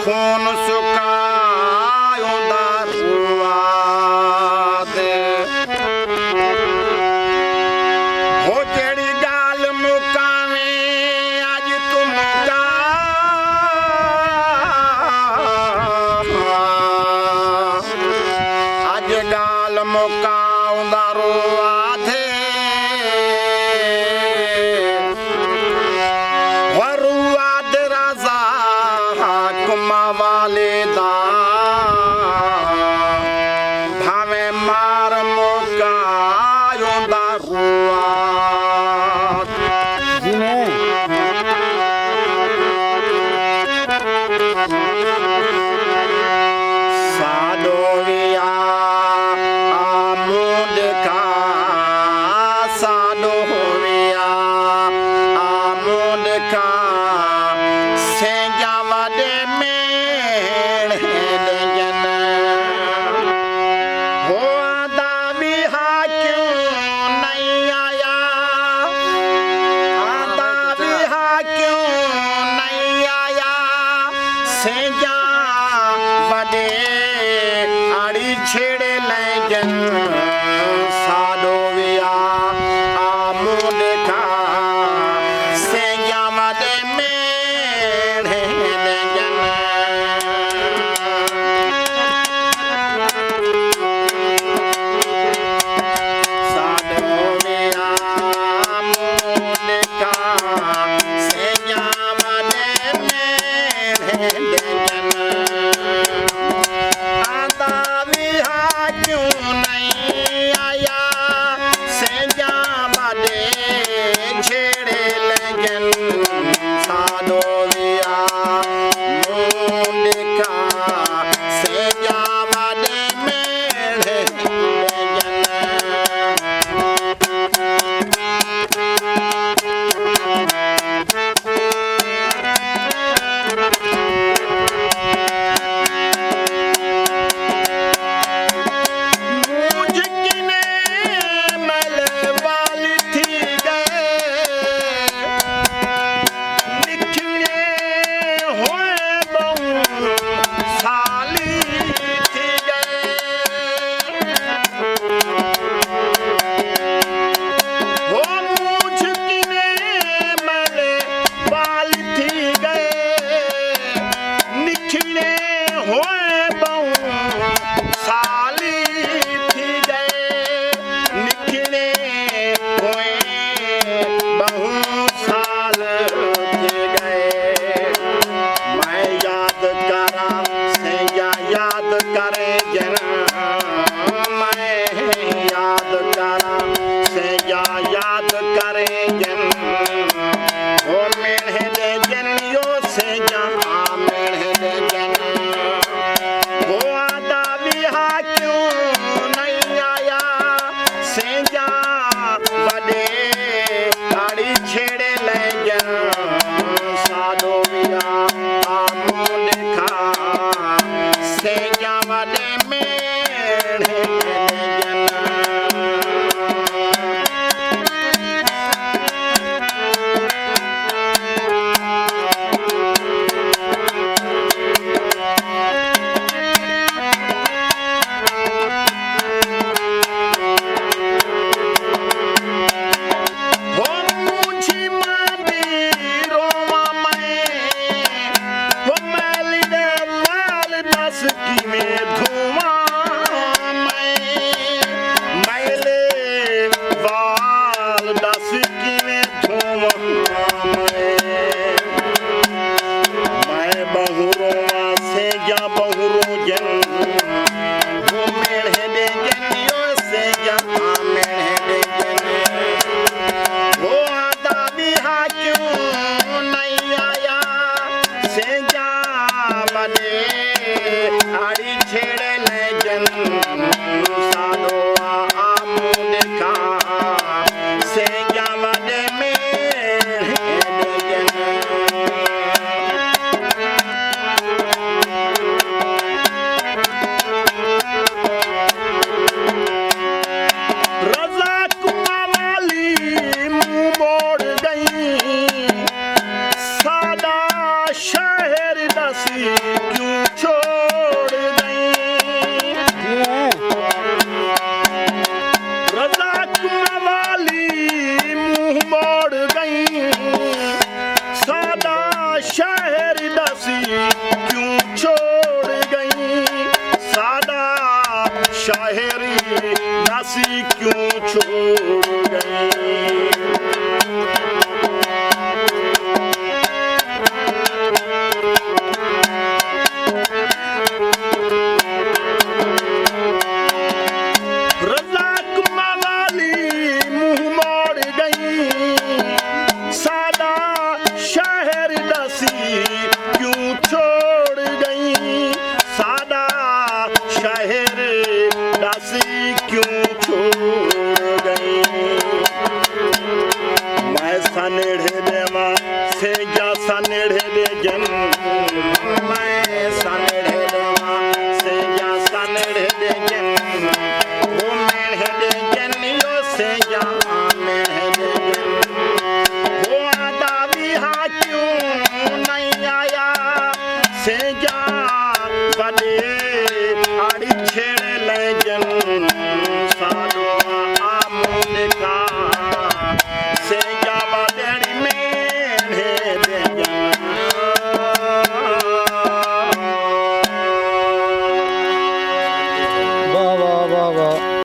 खून सुकायोंदा रुआ दे हो जेड़ी गाल मुकावे अज तू मुका अज गाल मुकाउंदा रुआ दे रुआ दे राजा हाकुमा वाले दा भावे मार मुकायोंदा रुआ साडोविया आमुद का साडोविया आमुद का सेंजावा दे मेड़ जन हो आदा भी हा क्यों नहीं आया आदा भी हा क्यों नहीं आया सेंजा बड़े आड़ी छेड़े लेजन साडोविया आमुद का सेंजावा दे मेड़ जन साडोविया आमुद का सेंजावा दे मेड़ जन आदा भी हा क्यों नहीं आया सेंजा बादे छेड़े लगन साडोविया मुंडिका सेंजा बादे मेड़े लगन मुझकिने मल वाली थी गए निखले दासी क्यों छोड़ गई। रज़ाक मवाली मुंह मोड़ गई, सादा शहर दासी क्यों छोड़ गई। सादा शहर दासी क्यों छोड़ गई। मैं सनेढ़े देवा से जा सनेढ़े दे जन, मैं सनेढ़े देवा से जा सनेढ़े दे जन, वो मेढ़े दे जन यो से जा मेढ़े दे जन। वो आदा बिहा क्यों नहीं आया से जा बड़े आड़ी छे